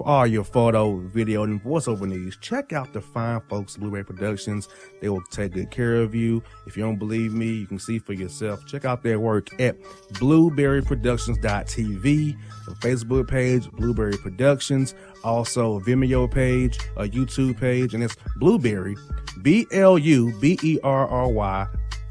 all your photo, video, and voiceover needs, check out the fine folks at Blueberry Productions. They will take good care of you. If you don't believe me, you can see for yourself. Check out their work at blueberryproductions.tv, the Facebook page, Blueberry Productions, also a Vimeo page, a YouTube page, and it's Blueberry, BLUBERRY,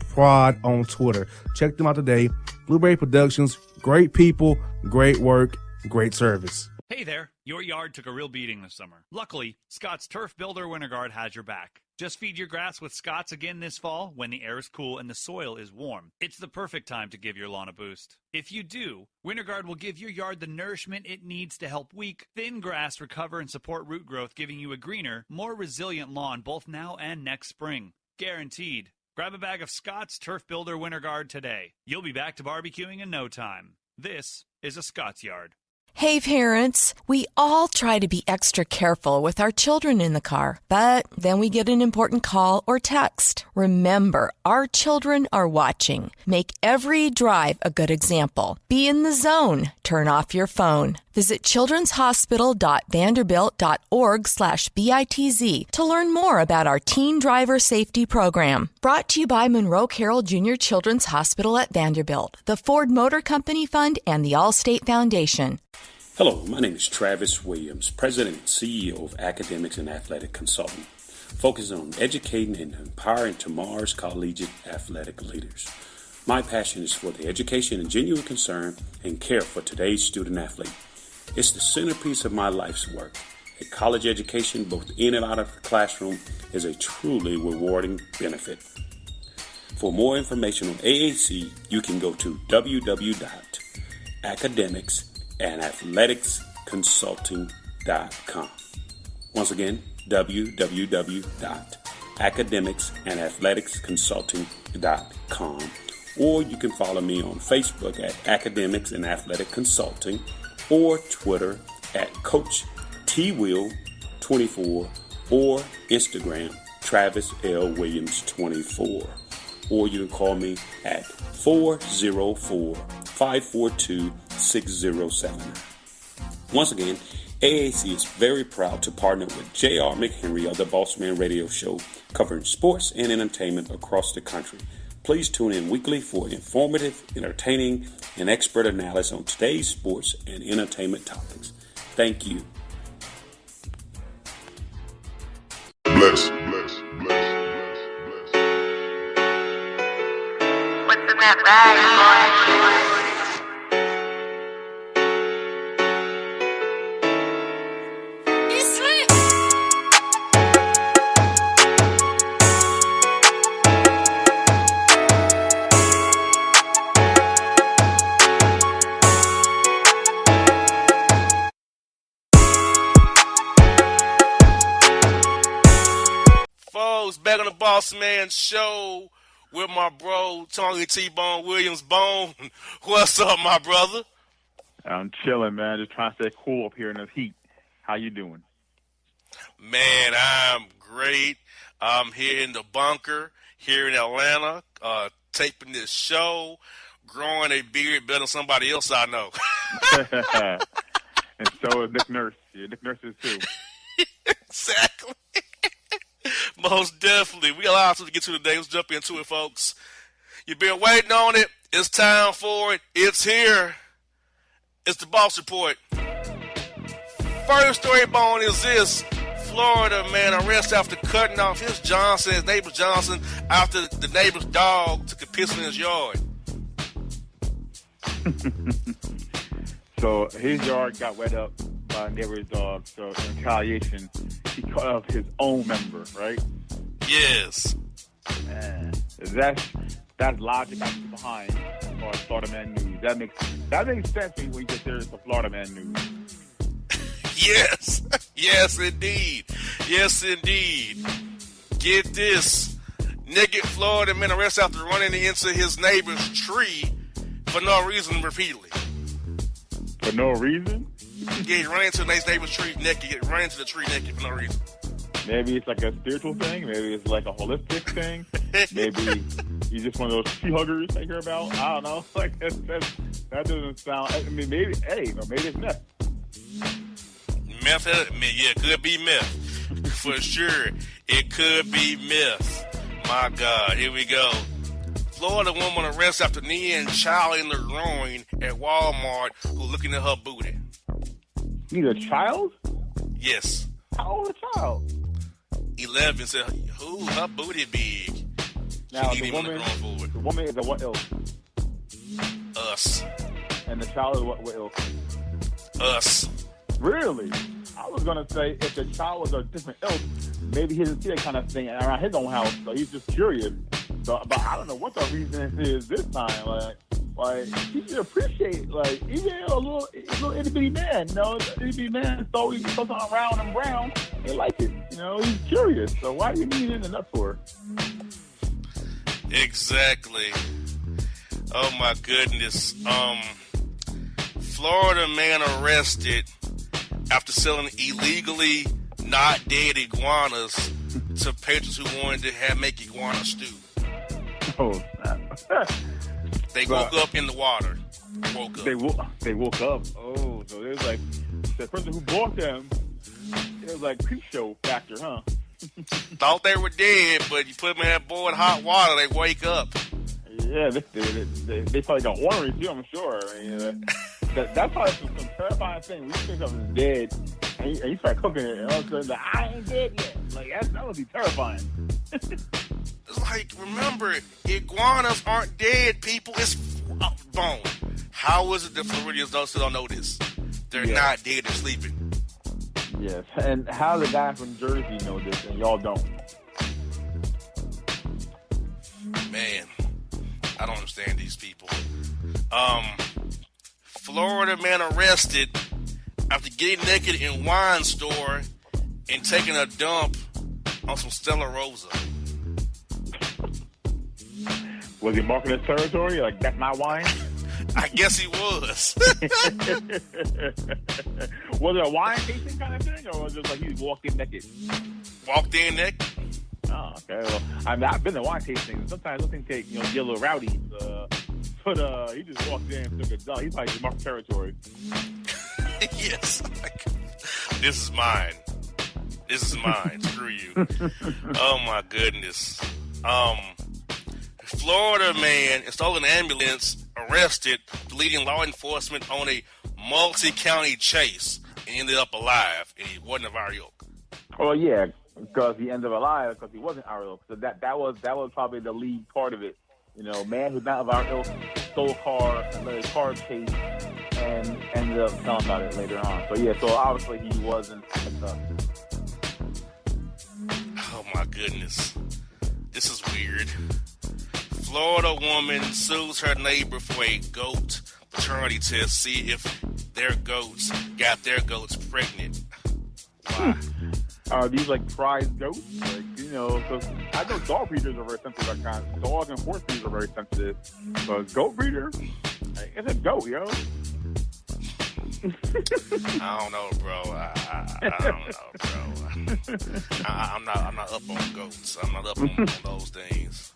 Prod on Twitter. Check them out today. Blueberry Productions, great people, great work, great service. Hey there, your yard took a real beating this summer. Luckily, Scott's Turf Builder Winter Guard has your back. Just feed your grass with Scott's again this fall when the air is cool and the soil is warm. It's the perfect time to give your lawn a boost. If you do, Winter Guard will give your yard the nourishment it needs to help weak, thin grass recover and support root growth, giving you a greener, more resilient lawn both now and next spring. Guaranteed. Grab a bag of Scott's Turf Builder Winter Guard today. You'll be back to barbecuing in no time. This is a Scott's Yard. Hey parents, we all try to be extra careful with our children in the car, but then we get an important call or text. Remember, our children are watching. Make every drive a good example. Be in the zone. Turn off your phone. Visit childrenshospital.vanderbilt.org/BITZ to learn more about our teen driver safety program. Brought to you by Monroe Carroll Jr. Children's Hospital at Vanderbilt, the Ford Motor Company Fund, and the Allstate Foundation. Hello, my name is Travis Williams, President and CEO of Academics and Athletic Consulting, focusing on educating and empowering tomorrow's collegiate athletic leaders. My passion is for the education and genuine concern and care for today's student athlete. It's the centerpiece of my life's work. A college education, both in and out of the classroom, is a truly rewarding benefit. For more information on AAC, you can go to www.academicsandathleticsconsulting.com. Once again, www.academicsandathleticsconsulting.com. Or you can follow me on Facebook at Academics and Athletic Consulting, or Twitter at Coach TWill24, or Instagram Travis L. Williams 24. Or you can call me at 404-542-6079. Once again, AAC is very proud to partner with J.R. McHenry of the Bossman Radio Show, covering sports and entertainment across the country. Please tune in weekly for informative, entertaining, and expert analysis on today's sports and entertainment topics. Thank you. Bless. What's in that bag, boy? Back on the Bossman Show with my bro, Tony T-Bone Williams Bone. What's up, my brother? I'm chilling, man. Just trying to stay cool up here in this heat. How you doing? Man, I'm great. I'm here in the bunker, here in Atlanta, taping this show, growing a beard better than somebody else I know. And so is Nick Nurse. Yeah, Nick Nurse is too. Exactly. Most definitely. We got a lot of stuff to get to today. Let's jump into it, folks. You've been waiting on it. It's time for it. It's here. It's the Boss Report. First story, Bone, is this. Florida man arrested after cutting off his neighbor's Johnson, after the neighbor's dog took a piss in his yard. So his yard got wet up by a neighbor's dog. So in retaliation, he cut off his own member, right? Yes. Man, that's logic I see behind for Florida Man News. That makes sense when you get there. It's the Florida Man News. Yes. Yes, indeed. Yes, indeed. Get this. Naked Florida man arrested after running into his neighbor's tree for no reason repeatedly. For no reason? Yeah, he ran into his neighbor's tree naked. Ran into the tree naked for no reason. Maybe it's like a spiritual thing. Maybe it's like a holistic thing. Maybe he's just one of those tree huggers I hear about. I don't know. Like that doesn't sound. I mean, maybe it's meth. Meth, yeah, it could be meth. For sure, it could be meth. My God, here we go. Florida woman arrested after kneeing child in the groin at Walmart who looking at her booty. Need a child? Yes. How old a child? 11 said, "Ooh, her booty big." Now she the woman is a what ilk? Us. And the child is what ilk? Us. Really? I was gonna say if the child was a different ilk, maybe he didn't see that kind of thing around his own house, so he's just curious. So, but I don't know what the reason is this time. Like he should appreciate, like, even a little itty bitty man, itty bitty man saw something round and brown and like it. He's curious. So why do you need in the nut for? Exactly. Oh my goodness. Florida man arrested after selling illegally not dead iguanas to patrons who wanted to make iguana stew. Oh, snap. They woke up in the water. Woke up. They woke up. Oh, so there's like the person who bought them. It was like creep show factor, huh? Thought they were dead, but you put them in that boiling hot water, they wake up. Yeah, they probably got ornery too, I'm sure. I mean, that's probably some terrifying thing. When you think something's dead and you start cooking it, and all of a sudden, I ain't dead yet. Like, that would be terrifying. It's like, remember, iguanas aren't dead, people. It's bone. How is it that Floridians still don't know this? They're not dead, they're sleeping. Yes, and how the guy from Jersey know this and y'all don't? Man, I don't understand these people. Florida man arrested after getting naked in wine store and taking a dump on some Stella Rosa. Was he marking his territory? Like, that's my wine? I guess he was. Was it a wine tasting kind of thing, or was it just like he walked in naked? Walked in naked? Oh, okay. Well, I've been to wine tasting. Sometimes those things take, get a little rowdy. But he just walked in and took a dump. He probably just marked territory. Yes. This is mine. This is mine. Screw you. Oh, my goodness. Florida man stole an ambulance, arrested, leading law enforcement on a multi-county chase, and ended up alive, and he wasn't of our ilk. Well, yeah, because he ended up alive because he wasn't our ilk. So that was probably the lead part of it. Man who's not of our ilk stole a car, let his car chase, and ended up telling about it later on. So yeah, so obviously he wasn't. Oh my goodness, this is weird. Florida woman sues her neighbor for a goat paternity test, see if their goats got their goats pregnant. Why? Are these like prize goats? Like, so I know dog breeders are very sensitive. Dog and horse breeders are very sensitive. But goat breeder, it's a goat, yo. I don't know, bro. I don't know, bro. I'm not up on goats. I'm not up on those things.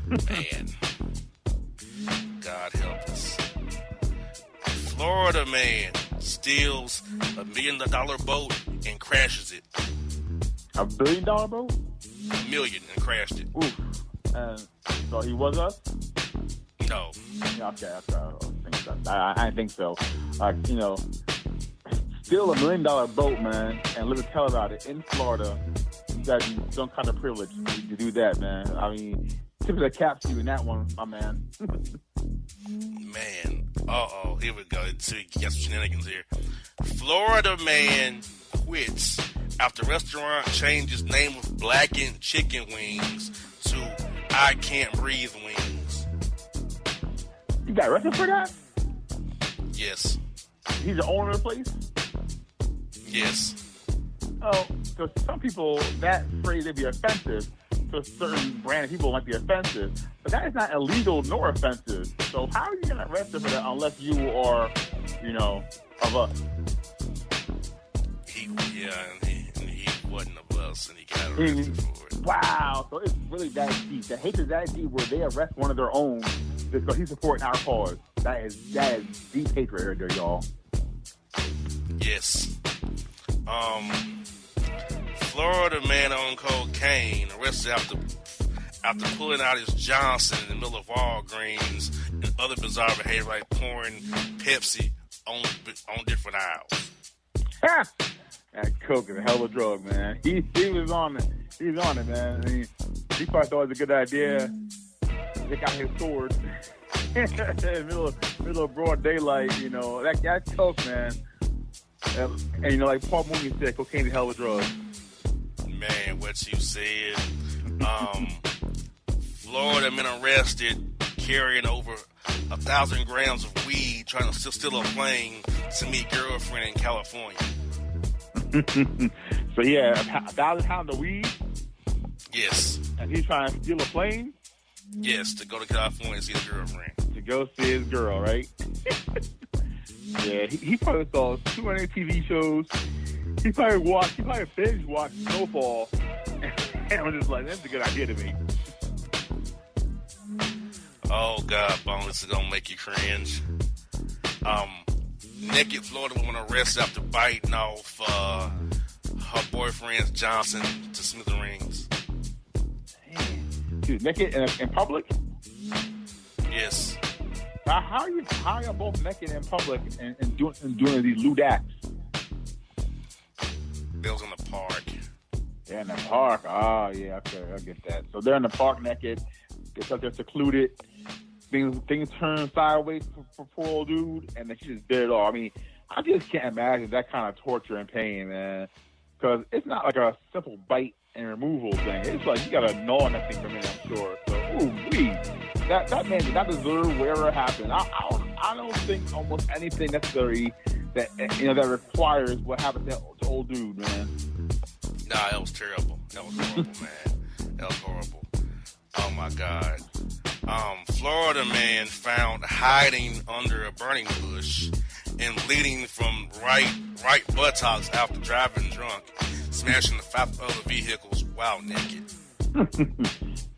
Man, God help us. Florida man steals $1 million boat and crashes it. $1 billion boat? $1 million and crashed it. Oof. And so he was us? No. Yeah, okay. I didn't think so. Steal $1 million boat, man, and live to tell about it in Florida. You got some kind of privilege to do that, man. I mean, tip of the cap to you in that one, my man. Man, here we go. So you got some shenanigans here. Florida man quits after restaurant changes name of blackened chicken wings to I Can't Breathe wings. You got arrested for that? Yes. He's the owner of the place? Yes. Oh, so some people, that phrase would be offensive. To a certain brand of people, it might be offensive. But that is not illegal nor offensive. So how are you going to arrest him for that unless you are, of us? He wasn't of us, and he got arrested for it. Wow. So it's really that deep. The hate is that deep where they arrest one of their own because he's supporting our cause. That is deep hatred right there, y'all. Yes. Florida man on cocaine arrested after pulling out his Johnson in the middle of Walgreens and other bizarre behavior like pouring Pepsi on different aisles. That coke is a hell of a drug, man. He was on it. He was on it, man. I mean, he probably thought it was a good idea. They got his sword in the middle of broad daylight. You know that coke, man. And you know, like Paul Mooney said, cocaine is a hell of a drug. Man, what you said. Florida men arrested carrying over 1,000 grams of weed, trying to steal a plane to meet girlfriend in California. So yeah, 1,000 pounds of weed. Yes. And he's trying to steal a plane. Yes, to go to California and see his girlfriend. To go see his girl, right? Yeah, he probably saw 200 TV shows. He probably binge watched Snowfall. And I'm just like, that's a good idea to me. Oh, God, Bone, this is going to make you cringe. Naked Florida woman arrested after biting off her boyfriend's Johnson to smithereens. Damn. She was naked in public? Yes. How are you both naked in public and doing these lewd acts? They was in the park. They're in the park. Oh, yeah, okay, I get that. So they're in the park naked. It's like they're secluded. Things turn sideways for poor old dude, and then she just did it all. I mean, I just can't imagine that kind of torture and pain, man. Because it's not like a simple bite and removal thing. It's like you got to gnaw on that thing for a minute, I'm sure. So, that man did not deserve whatever happened. I don't think almost anything necessary that that requires what happened to that old dude, man. Nah, that was terrible. That was horrible, man. That was horrible. Oh my God. Florida man found hiding under a burning bush and bleeding from right buttocks after driving drunk, smashing the 5 other vehicles while naked.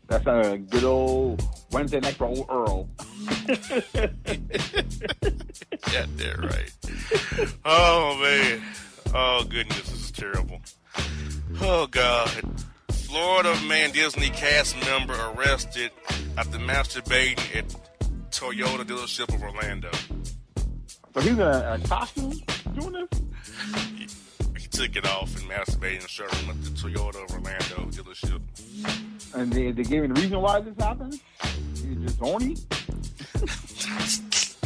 That's a good old Wednesday night for old Earl. Yeah, they're right. Oh, man. Oh, goodness, this is terrible. Oh, God. Florida man Disney cast member arrested after masturbating at Toyota dealership of Orlando. So he's in a costume doing this? He took it off and masturbated in the showroom at the Toyota of Orlando dealership. And they gave me the reason why this happened? He's just horny?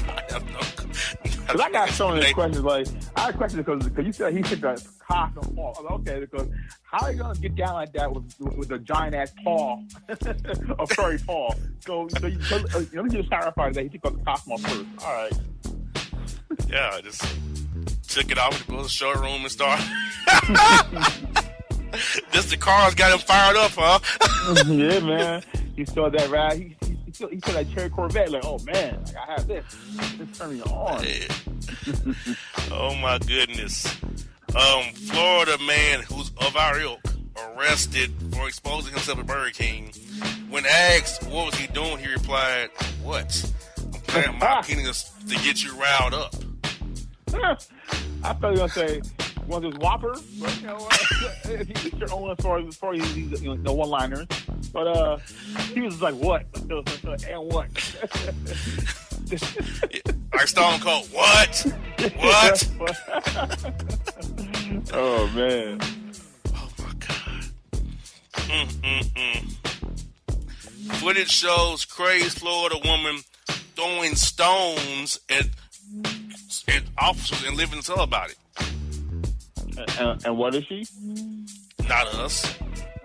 I have no clue. Because I got so many questions. Like, I had questions because you said he took the costume off. I was like, okay, because how are you going to get down like that with a giant ass paw, a furry paw? So let me just clarify that he took the costume off first. All right. Yeah, I just took it off to go to the showroom and started. Just the cars got him fired up, huh? Yeah, man. He saw that ride. He saw that cherry Corvette. Like, oh man, like, I have this. This turn me on. Oh my goodness. Florida man who's of our ilk arrested for exposing himself at Burger King. When asked what was he doing, he replied, "What? I'm playing my penis to get you riled up." I thought you were gonna say one of those Whopper, but you know what? It's your own as far as these one-liners. But he was like, "What? And what?" Like Stone Cold, what? What? Oh man! Oh my God! Footage shows crazed Florida woman throwing stones at officers and living to tell about it. And what is she? Not us.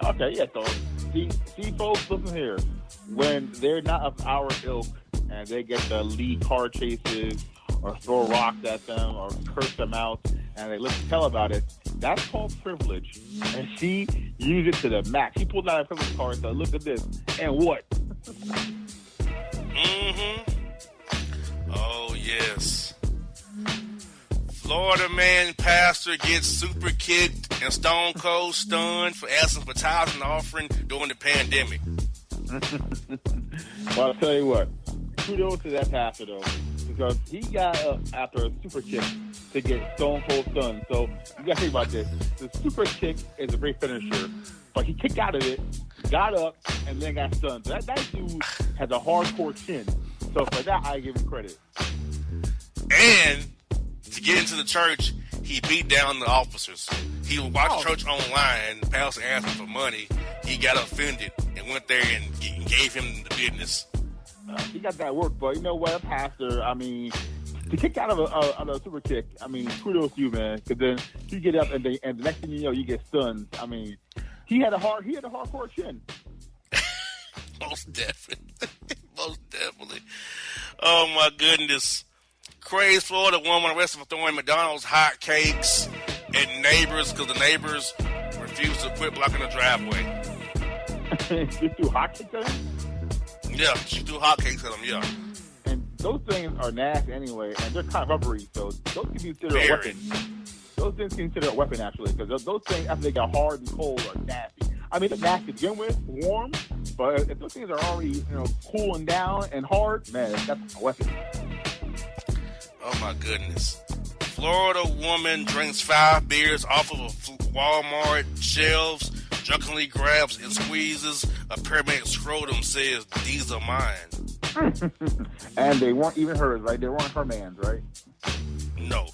Okay, yeah. So see, folks, listen here. When they're not of our ilk and they get to lead car chases or throw rocks at them or curse them out and they let you tell about it, that's called privilege. And she used it to the max. She pulled out a privilege card and said, "Look at this." And what? Oh, yes. Florida man pastor gets super kicked and Stone Cold stunned for asking for tithes and offering during the pandemic. Well, I'll tell you what. Kudos to that pastor, though. because he got up after a super kick to get Stone Cold stunned. So you got to think about this. The super kick is a great finisher, but he kicked out of it, got up, and then got stunned. So that dude has a hardcore chin. So for that, I give him credit. And to get into the church, he beat down the officers. He watched church online. The pastor asked him for money. He got offended and went there and gave him the business. He got that work, but you know what, pastor? I mean, to kick out of a super kick, I mean, kudos to you, man. Because then you get up and the next thing you know, you get stunned. I mean, he had a hardcore chin. Most definitely. Most definitely. Oh, my goodness. Crazed Florida woman arrested for throwing McDonald's hot cakes at neighbors because the neighbors refused to quit blocking the driveway. You threw hot cakes at him? Yeah, she threw hot cakes at him, yeah. And those things are nasty anyway, and they're kind of rubbery, so those can be considered a weapon. Those things can be considered a weapon, actually, because those things, after they get hard and cold, are nasty. I mean, they're nasty to begin with, warm, but if those things are already, cooling down and hard, man, that's a weapon. Oh, my goodness. Florida woman drinks 5 beers off of a Walmart shelves, drunkenly grabs and squeezes a paramedic scrotum, says, "These are mine." And they weren't even hers, right? They weren't her man's, right? No.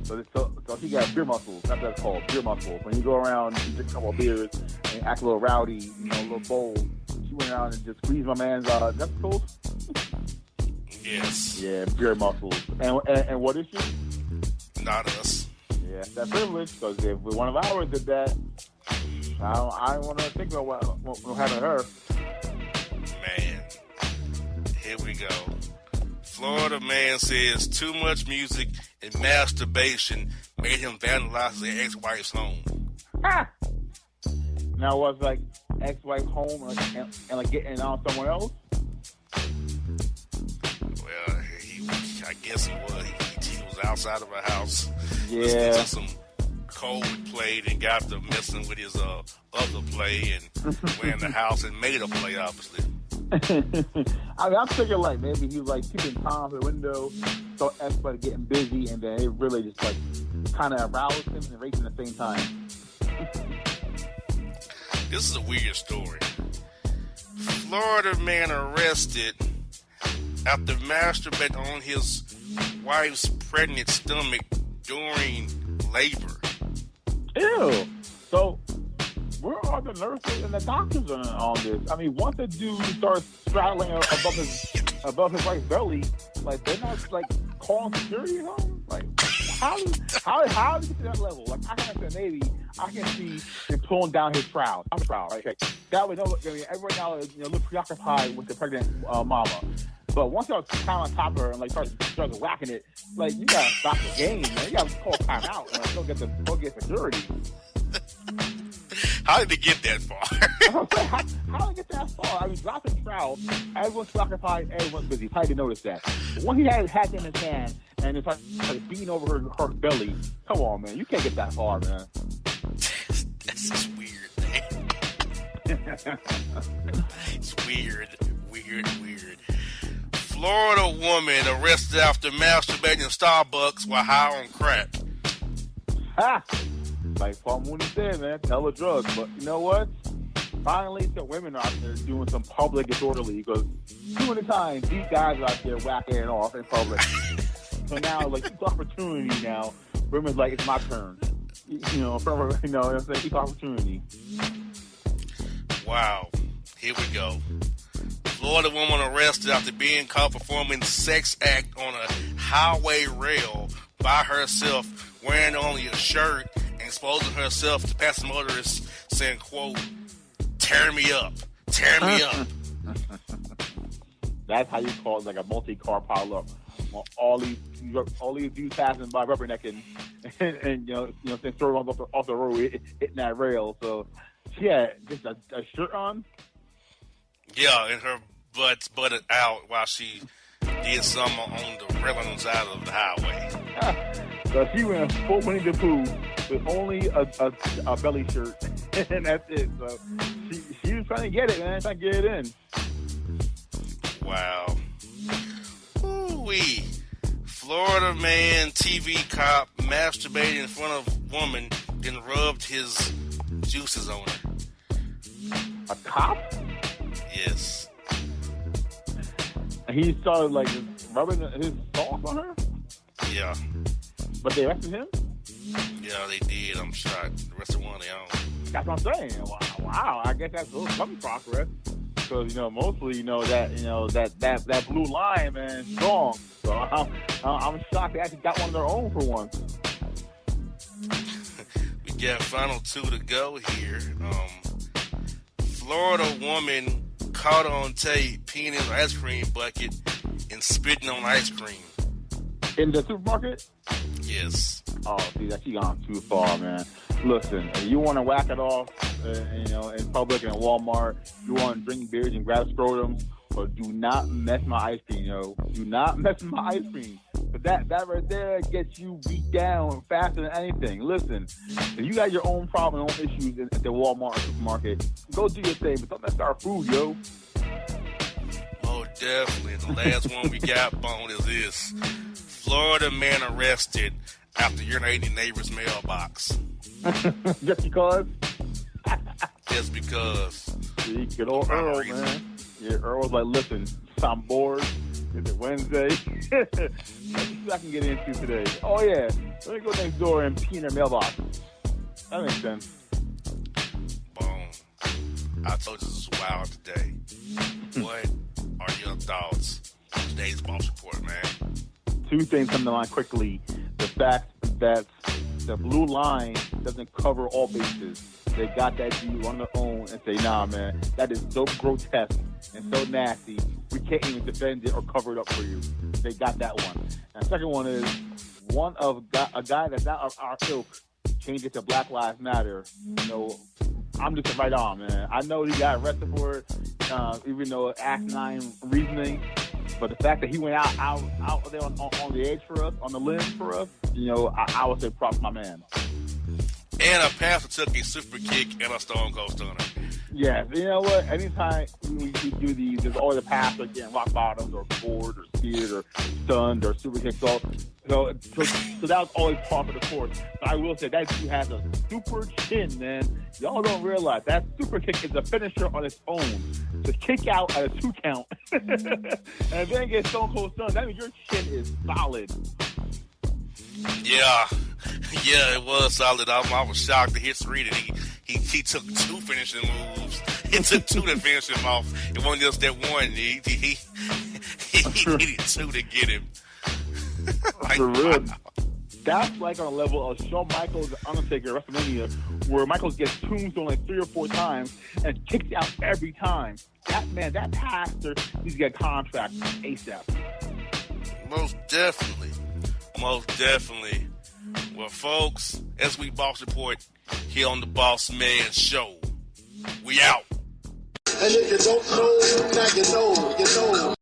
So she got beer muscles. That's what it's called, beer muscles. When you go around and drink a couple of beers and act a little rowdy, a little bold, she went around and just squeezed my man's, that's cool? Yes. Yeah, beer muscles. And what is she? Not us. Yeah, that's privilege, because if one of ours did that, I don't want to think about what happened to her. Man, here we go. Florida man says too much music and masturbation made him vandalize his ex-wife's home. Ha! Now, was like ex-wife home and getting on someone else? Well, I guess he was. He was outside of her house. Yeah. Listening to some Coldplay and got to messing with his other play and went in the house and made a play, obviously. I mean, I'm thinking like maybe he was like keeping time at the window, so everybody getting busy, and then it really just like kind of aroused him and raped him at the same time. This is a weird story. Florida man arrested after masturbating on his wife's pregnant stomach during labor. Ew. So, where are the nurses and the doctors on this? I mean, once a dude starts straddling above his wife's belly, like they're not like calling security or something. Like, how do you get to that level? Like, I can say maybe I can see him pulling down his shroud. I'm proud, right? Okay. That way, I mean, everyone now is a little preoccupied with the pregnant mama. But once y'all climb on top of her and like start whacking it, like you gotta stop the game, man. You gotta call time out and go get security. How did he get that far? How did he get that far? I mean, dropping trout, everyone's preoccupied, everyone's busy. How did you notice that? But when he had his hat in his hand and it's like beating over her belly, come on, man. You can't get that far, man. That's just weird, man. It's weird. Florida woman arrested after masturbating in Starbucks while high on crack. Ha! Like Paul Mooney said, man, hella drugs. But you know what? Finally, some women are out there doing some public disorderly, because too many times these guys are out there whacking it off in public. So now, like, it's opportunity now. Women's like, it's my turn. I'm saying? It's opportunity. Wow. Here we go. Florida woman arrested after being caught performing sex act on a highway rail by herself, wearing only a shirt and exposing herself to passing motorists, saying, quote, "Tear me up. Tear me up." That's how you call it, like a multi-car pileup. All these dudes passing by rubbernecking and throwing off the road, hitting that rail. So she had just a shirt on. Yeah, and her butt's butted out while she did something on the railing side of the highway. So she went full Winnie the Pooh with only a belly shirt, and that's it. So she was trying to get it, man, trying to get it in. Wow. Ooh-wee. Florida man, TV cop, masturbated in front of woman, then rubbed his juices on her. A cop? Yes. And he started like just rubbing his sauce on her? Yeah. But they arrested him? Yeah, they did. I'm shocked. The rest of one they own. That's what I'm saying. Wow. I guess that's a little some progress. Because, mostly, that blue line, man, is strong. So I'm shocked they actually got one of their own for once. We got final two to go here. Florida woman caught on tape peeing in an ice cream bucket and spitting on ice cream. In the supermarket? Yes. Oh, see, she gone too far, man. Listen, if you want to whack it off, in public and in Walmart, you want to drink beers and grab scrotum, but do not mess my ice cream, Do not mess with my ice cream. But that right there gets you beat down faster than anything. Listen, if you got your own problem, own issues at the Walmart or supermarket, go do your thing, but don't mess with our food, yo. Oh, definitely. The last one we got, Bone, is this. Florida man arrested after urinating in neighbor's mailbox. Just because? Just because. See, good old Earl, man. Yeah, Earl was like, listen, I'm bored. Is it Wednesday? Let's see what I can get into today. Oh, yeah. Let me go next door and pee in their mailbox. That makes sense. Boom. I told you this was wild today. What are your thoughts on today's Boss Report, man? Two things come to mind quickly. The fact that the blue line doesn't cover all bases. They got that dude on their own and say, nah, man, that is so grotesque and so nasty, we can't even defend it or cover it up for you. They got that one. And the second one is a guy that's not of our ilk changed it to Black Lives Matter. I'm just right on, man. I know he got arrested for it, even though asinine reasoning. But the fact that he went out there on the edge for us, on the limb for us, I would say props my man. And a pastor took a super kick and a stone cold stunner. Yeah, you know what? Anytime we do these, there's always a pastor getting rock bottomed or bored or scared or stunned or super kicked. So that was always part of the course. But I will say that dude has a super chin, man. Y'all don't realize that super kick is a finisher on its own. To kick out at a 2 count and then get stone cold stunned, that means your chin is solid. Yeah, it was solid. I was shocked to hear read it. He took 2 finishing moves. It took 2 to finish him off. It wasn't just that one. He needed 2 to get him. For real. That's like on a level of Shawn Michaels and Undertaker at WrestleMania, where Michaels gets tombstone like 3 or 4 times and kicks out every time. That pastor needs to get a contract ASAP. Most definitely. Well, folks, as we Boss Report here on the Boss Man Show, we out. And if you don't know, now you know.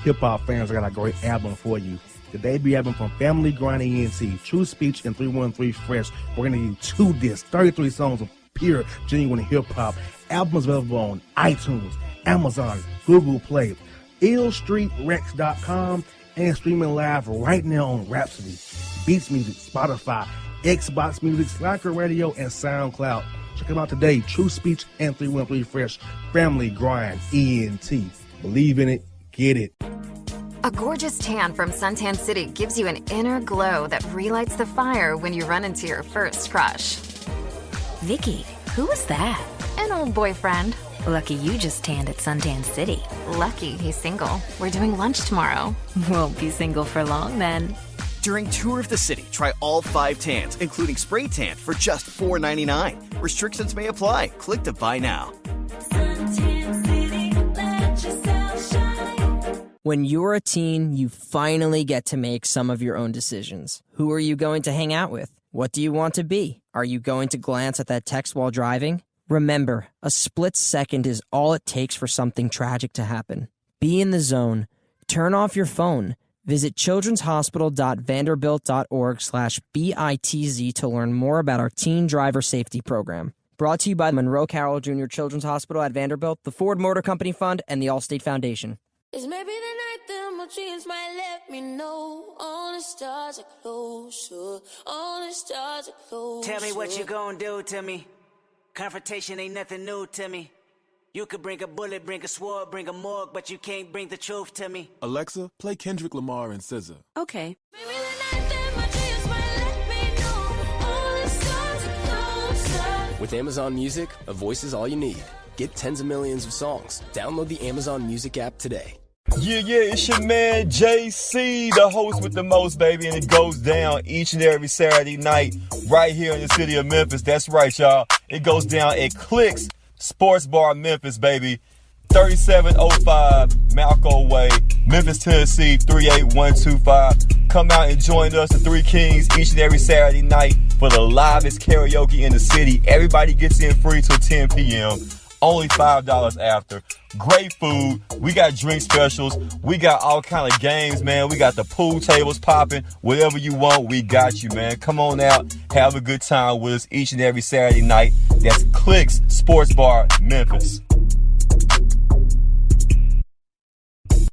Hip-hop fans, I got a great album for you. The debut album from Family Grind ENT, True Speech and 313 Fresh. We're going to give you 2 discs, 33 songs of pure, genuine hip-hop. Albums available on iTunes, Amazon, Google Play, illstreetrex.com, and streaming live right now on Rhapsody, Beats Music, Spotify, Xbox Music, Slacker Radio, and SoundCloud. Check them out today. True Speech and 313 Fresh. Family Grind ENT. Believe in it. Get it. A gorgeous tan from Suntan City gives you an inner glow that relights the fire when you run into your first crush. Vicky, who was that? An old boyfriend. Lucky you just tanned at Suntan City. Lucky he's single. We're doing lunch tomorrow. Won't be single for long then. During Tour of the City, try all 5 tans, including spray tan, for just $4.99. Restrictions may apply. Click to buy now. When you're a teen, you finally get to make some of your own decisions. Who are you going to hang out with? What do you want to be? Are you going to glance at that text while driving? Remember, a split second is all it takes for something tragic to happen. Be in the zone. Turn off your phone. Visit childrenshospital.vanderbilt.org/BITZ to learn more about our teen driver safety program. Brought to you by Monroe Carroll Jr. Children's Hospital at Vanderbilt, the Ford Motor Company Fund, and the Allstate Foundation. It's maybe the night that my dreams might let me know. All the stars are closer. All the stars are closer. Tell me what you gonna do to me. Confrontation ain't nothing new to me. You could bring a bullet, bring a sword, bring a morgue, but you can't bring the truth to me. Alexa, play Kendrick Lamar and SZA. Okay. Maybe the night that my dreams might let me know. All the stars are closer. With Amazon Music, a voice is all you need. Get tens of millions of songs. Download the Amazon Music app today. Yeah, it's your man JC, the host with the most, baby, and it goes down each and every Saturday night right here in the city of Memphis. That's right, y'all. It goes down at Clicks Sports Bar Memphis, baby. 3705 Malco Way, Memphis, Tennessee, 38125. Come out and join us, the Three Kings, each and every Saturday night for the livest karaoke in the city. Everybody gets in free till 10 p.m. Only $5 after. Great food. We got drink specials. We got all kind of games, man. We got the pool tables popping. Whatever you want, we got you, man. Come on out. Have a good time with us each and every Saturday night. That's Clicks Sports Bar, Memphis.